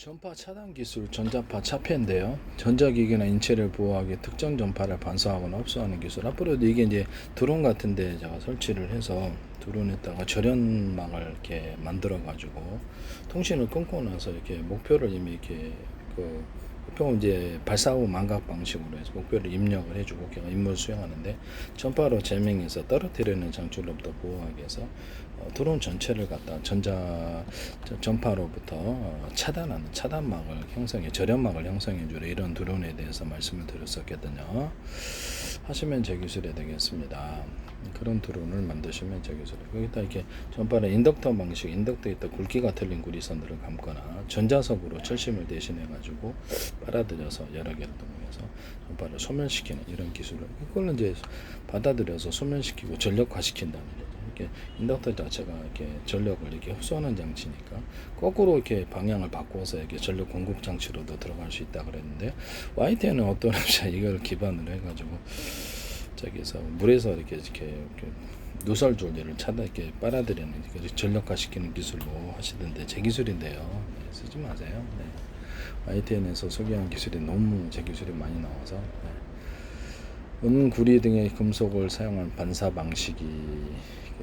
전파 차단 기술 전자파 차폐인데요. 전자기기나 인체를 보호하기 특정 전파를 반사하거나 흡수하는 기술. 앞으로도 이게 이제 드론 같은데 제가 설치를 해서 드론에다가 절연망을 이렇게 만들어 가지고 통신을 끊고 나서 이렇게 목표를 이미 이렇게 보통 이제 발사후 망각 방식으로 해서 목표를 입력을 해주고 걔가 임무를 수행하는데 전파로 제명해서 떨어뜨리는 장치로부터 보호하기 위해서 드론 전체를 갖다 전파로부터 차단하는 차단막을 형성해 절연막을 형성해 주려 이런 드론에 대해서 말씀을 드렸었거든요. 하시면 제 기술이 되겠습니다. 그런 드론을 만드시면 제 기술이. 거기다 이렇게 전파를 인덕터 방식, 인덕터에 있다 굵기가 틀린 구리선들을 감거나 전자석으로 철심을 대신해 가지고 빨아들여서 여러 개를 동원해서 전파를 소멸시키는 이런 기술을 그걸로 이제 받아들여서 소멸시키고 전력화시킨다는 거죠. 이렇게 인덕터 자체가 이렇게 전력을 이렇게 흡수하는 장치니까 거꾸로 이렇게 방향을 바꿔서 이렇게 전력 공급 장치로도 들어갈 수 있다 그랬는데 YTN은 어떤 업체가 이걸 기반으로 해가지고 저기서 물에서 이렇게 누설 조절을 이렇게 빨아들이는 전력화시키는 기술로 하시던데 제 기술인데요. 네, 쓰지 마세요. 네. YTN에서 소개한 기술이 너무 제 기술이 많이 나와서 은, 구리 등의 금속을 사용한 반사 방식이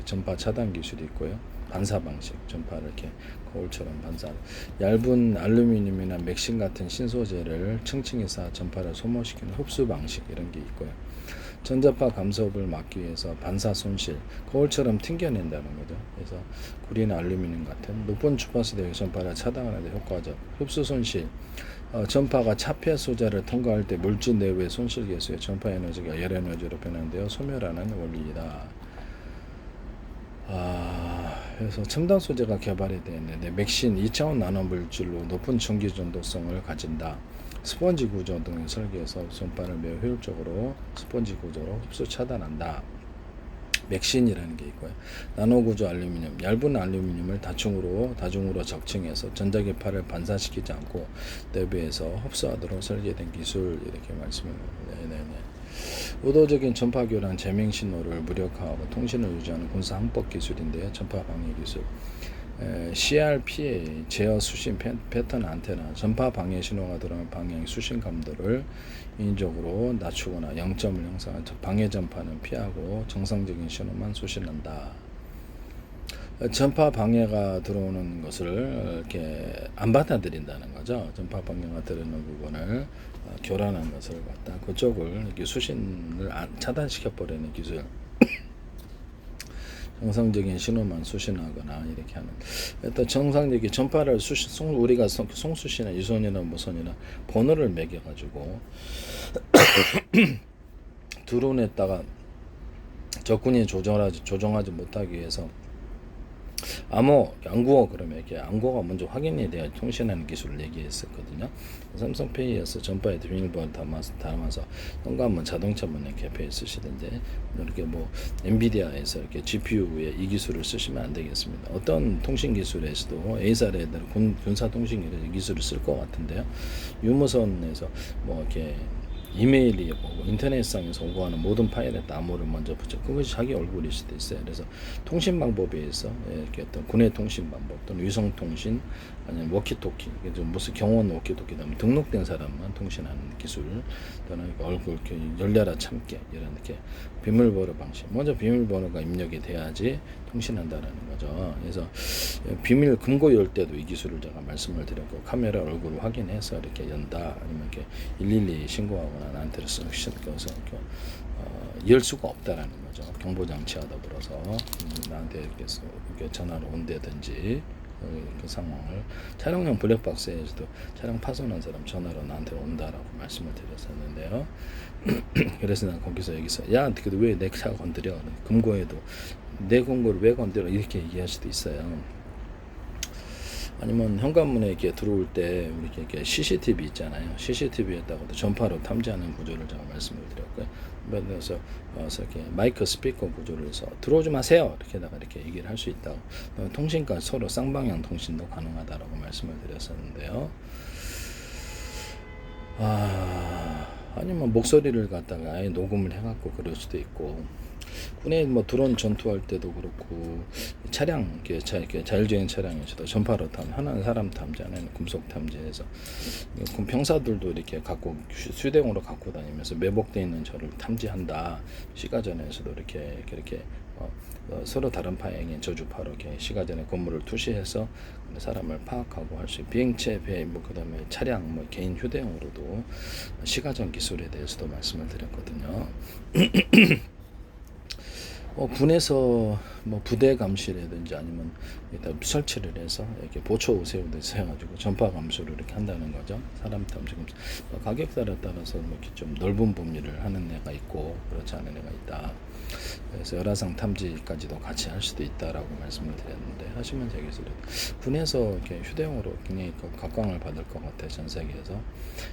전파 차단 기술이 있고요. 반사 방식, 전파를 이렇게 거울처럼 반사. 얇은 알루미늄이나 맥신 같은 신소재를 층층이 쌓아 전파를 소모시키는 흡수 방식 이런 게 있고요. 전자파 감속을 막기 위해서 반사 손실, 거울처럼 튕겨낸다는 거죠. 그래서 구리나 알루미늄 같은 높은 주파수 대의 전파를 차단하는 데 효과적. 흡수 손실, 전파가 차폐 소자를 통과할 때 물질 내부의 손실 계수의 전파 에너지가 열 에너지로 변환되어 소멸하는 원리이다. 그래서 첨단 소재가 개발이 되었는데 맥신 2차원 나노 물질로 높은 전기 전도성을 가진다. 스펀지 구조 등을 설계해서 전파를 매우 효율적으로 스펀지 구조로 흡수 차단한다. 맥신이라는 게 있고요. 나노 구조 알루미늄, 얇은 알루미늄을 다중으로 적층해서 전자기파를 반사시키지 않고 내부에서 흡수하도록 설계된 기술 이렇게 말씀을. 네네네. 의도적인 전파 교란 제명 신호를 무력화하고 통신을 유지하는 군사 항법 기술인데요. 전파 방해 기술. CRPA 제어 수신 패턴 안테나 전파 방해 신호가 들어오는 방향 수신 감도를 인위적으로 낮추거나 0점을 형성한 방해 전파는 피하고 정상적인 신호만 수신한다. 전파 방해가 들어오는 것을 이렇게 안 받아들인다는 거죠. 전파 방해가 들어오는 부분을 교란한 것을 갖다 그쪽을 이렇게 수신을 차단시켜 버리는 기술. 정상적인 신호만 수신하거나 이렇게 하는. 일단 정상적인 전파를 우리가 송수신이나 유선이나 무선이나 번호를 매겨가지고 드론에다가 적군이 조정하지 못하기 위해서 안구어 그러면 이렇게 안구어가 먼저 확인이 돼야 통신하는 기술을 얘기했었거든요. 삼성페이에서 전파에 비밀번호 담아서 현관문 자동차문에 개폐해 쓰시던데 이렇게 엔비디아에서 이렇게 GPU에 이 기술을 쓰시면 안 되겠습니다. 어떤 통신 기술에서도 A사례 군사 통신 기술을 쓸 것 같은데요. 유무선에서 이렇게 이메일이 오고 인터넷상에서 오고하는 모든 파일에 암호를 먼저 붙여 그것이 자기 얼굴일 수도 있어요. 그래서 통신 방법에 의해서 이렇게 어떤 군의 통신 방법 또는 위성 통신 아니면 워키토키 무슨 경호원 워키토키 등록된 사람만 통신하는 기술 또는 얼굴 이렇게 열려라 참깨 이런 이렇게 비밀번호 방식 먼저 비밀번호가 입력이 돼야지 통신한다는 거죠. 그래서 비밀 금고 열 때도 이 기술을 제가 말씀을 드렸고 카메라 얼굴을 확인해서 이렇게 연다 아니면 이렇게 112 신고하거나 나한테 쓰셔서 열 수가 없다라는 거죠. 경보 장치와 더불어서 나한테 이렇게 전화로 온다든지 그 상황을 촬영용 블랙박스에서도 촬영 파손한 사람 전화로 나한테 온다라고 말씀을 드렸었는데요. 그래서 난 여기서 야, 왜 내 차 건드려? 금고에도 내 금고를 왜 건드려? 이렇게 얘기할 수도 있어요. 아니면 현관문에 이렇게 들어올 때 우리 이렇게 CCTV 있잖아요. CCTV에다가도 전파로 탐지하는 구조를 제가 말씀을 드렸고요. 그래서 이렇게 마이크 스피커 구조를 해서 들어오지 마세요. 이렇게 얘기를 할 수 있다고. 통신과 서로 쌍방향 통신도 가능하다라고 말씀을 드렸었는데요. 아니면 목소리를 갖다가 아예 녹음을 해갖고 그럴 수도 있고. 군에 뭐 드론 전투할 때도 그렇고 차량 이렇게 자율주행 차량에서도 전파로 탐 하나는 사람 탐지 하나는 금속 탐지해서 병사들도 이렇게 갖고 휴대용으로 갖고 다니면서 매복되어 있는 저를 탐지한다. 시가전에서도 이렇게 서로 다른 파행의 저주파로 이렇게 시가전에 건물을 투시해서 사람을 파악하고 할 수 있는 비행체, 배, 뭐 그다음에 차량, 뭐 개인 휴대용으로도 시가전 기술에 대해서도 말씀을 드렸거든요. 군에서 뭐 부대 감시라든지 아니면 일단 설치를 해서 이렇게 보초 우세우듯이 해가지고 전파 감소를 이렇게 한다는 거죠. 사람 탐지 감시. 가격대에 따라서 뭐 이렇게 좀 넓은 범위를 하는 애가 있고 그렇지 않은 애가 있다. 그래서 열화상 탐지까지도 같이 할 수도 있다라고 말씀을 드렸는데 하시면 되겠어요. 군에서 이렇게 휴대용으로 굉장히 각광을 받을 것 같아요. 전 세계에서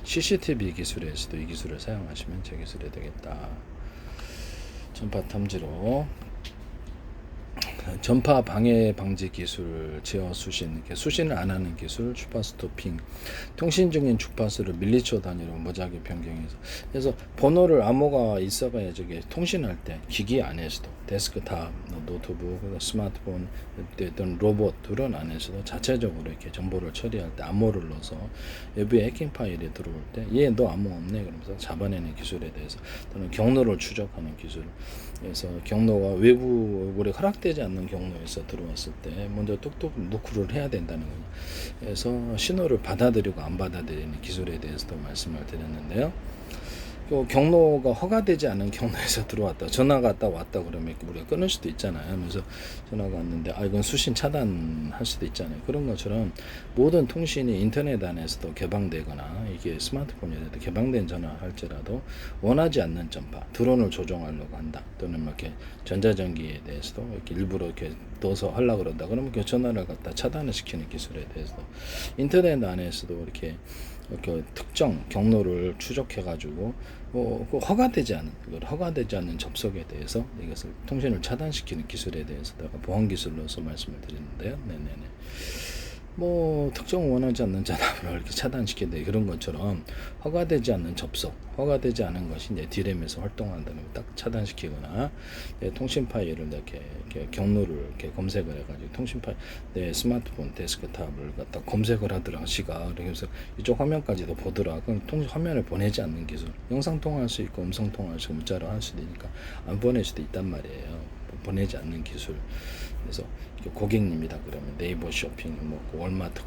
CCTV 기술에서도 이 기술을 사용하시면 제 기술이 되겠다. 전파 탐지로 전파 방해 방지 기술, 제어 수신, 수신을 안 하는 기술, 주파수 도핑, 통신 중인 주파수를 밀리초 단위로 무작위 변경해서, 그래서 번호를 암호가 있어봐야 저게 통신할 때 기기 안에서도 데스크탑, 노트북, 스마트폰, 어떤 로봇 이런 안에서도 자체적으로 이렇게 정보를 처리할 때 암호를 넣어서 외부에 해킹 파일이 들어올 때 얘 너 암호 없네 그러면서 잡아내는 기술에 대해서 또는 경로를 추적하는 기술. 그래서 경로가 외부 우리가 허락되지 않는 경로에서 들어왔을 때 먼저 뚝뚝 노크를 해야 된다는 거죠. 그래서 신호를 받아들이고 안 받아들이는 기술에 대해서도 말씀을 드렸는데요. 경로가 허가되지 않은 경로에서 들어왔다, 전화가 왔다 그러면 우리가 끊을 수도 있잖아요. 그래서 전화가 왔는데 이건 수신 차단할 수도 있잖아요. 그런 것처럼 모든 통신이 인터넷 안에서도 개방되거나 이게 스마트폰이라도 개방된 전화 할지라도 원하지 않는 전파, 드론을 조종하려고 한다, 또는 뭐 이렇게 전자전기에 대해서도 이렇게 일부러 이렇게 넣어서 하려고 그런다 그러면 그 전화를 갖다 차단을 시키는 기술에 대해서 인터넷 안에서도 이렇게 특정 경로를 추적해가지고 허가되지 않는 접속에 대해서 이것을 통신을 차단시키는 기술에 대해서다가 보안 기술로서 말씀을 드리는데요. 네네네. 뭐 특정 원하지 않는 전압을 이렇게 차단시킨다 그런 것처럼 허가되지 않는 접속, 허가되지 않은 것이 이제 D램에서 활동한다는 걸 딱 차단시키거나 통신 파일을 이렇게 경로를 이렇게 검색을 해가지고 통신 파일 내 스마트폰 데스크탑을 갖다 검색을 하더라 시가 그래서 이쪽 화면까지도 보더라. 그럼 화면을 보내지 않는 기술, 영상 통화할 수 있고 음성 통화할 수 있고 문자로 할 수도 있으니까 안 보낼 수도 있단 말이에요. 보내지 않는 기술. 그래서 고객님이다 그러면 네이버 쇼핑, 뭐 월마트,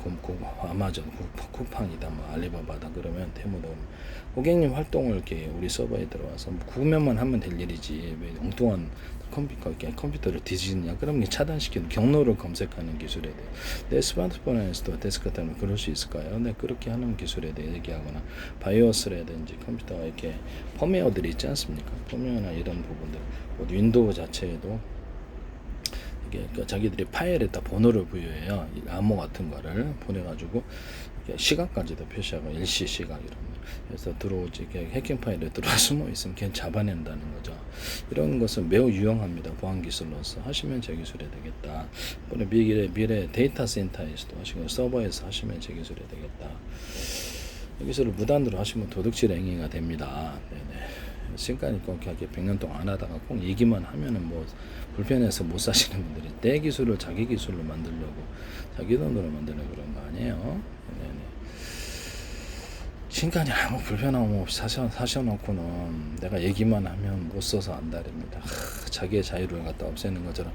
아마존, 쿠팡이다, 뭐 알리바바다 그러면 테무도 고객님 활동을 이렇게 우리 서버에 들어와서 구매만 하면 될 일이지 왜 엉뚱한 컴퓨터를 뒤지느냐 그러면 차단시키는 경로를 검색하는 기술에 대해 내 스마트폰에서도 데스크탑은 그럴 수 있을까요? 네, 그렇게 하는 기술에 대해 얘기하거나 바이오스라든지 컴퓨터가 이렇게 펌웨어들이 있지 않습니까? 펌웨어나 이런 부분들 윈도우 자체에도 이게 자기들이 파일에다 번호를 부여해요. 암호 같은 거를 보내가지고 시간까지도 표시하고 일시 시각 이런 거. 그래서 들어오지 해킹 파일에 들어와 숨어 있으면 걔 잡아낸다는 거죠. 이런 것은 매우 유용합니다. 보안 기술로서 하시면 제 기술이 되겠다. 미래 데이터 센터에서도 하시고 서버에서 하시면 제 기술이 되겠다. 이 기술을 무단으로 하시면 도둑질 행위가 됩니다. 네네. 지금까지 꼭 이렇게 100년 동안 안 하다가 꼭 얘기만 하면은 뭐 불편해서 못 사시는 분들이 내 기술을 자기 기술로 만들려고 자기 돈으로 만드는 그런 거 아니에요. 네네. 지금까지 아무 불편함 없이 사셔놓고는 내가 얘기만 하면 못 써서 안달입니다. 자기의 자유를 갖다 없애는 것처럼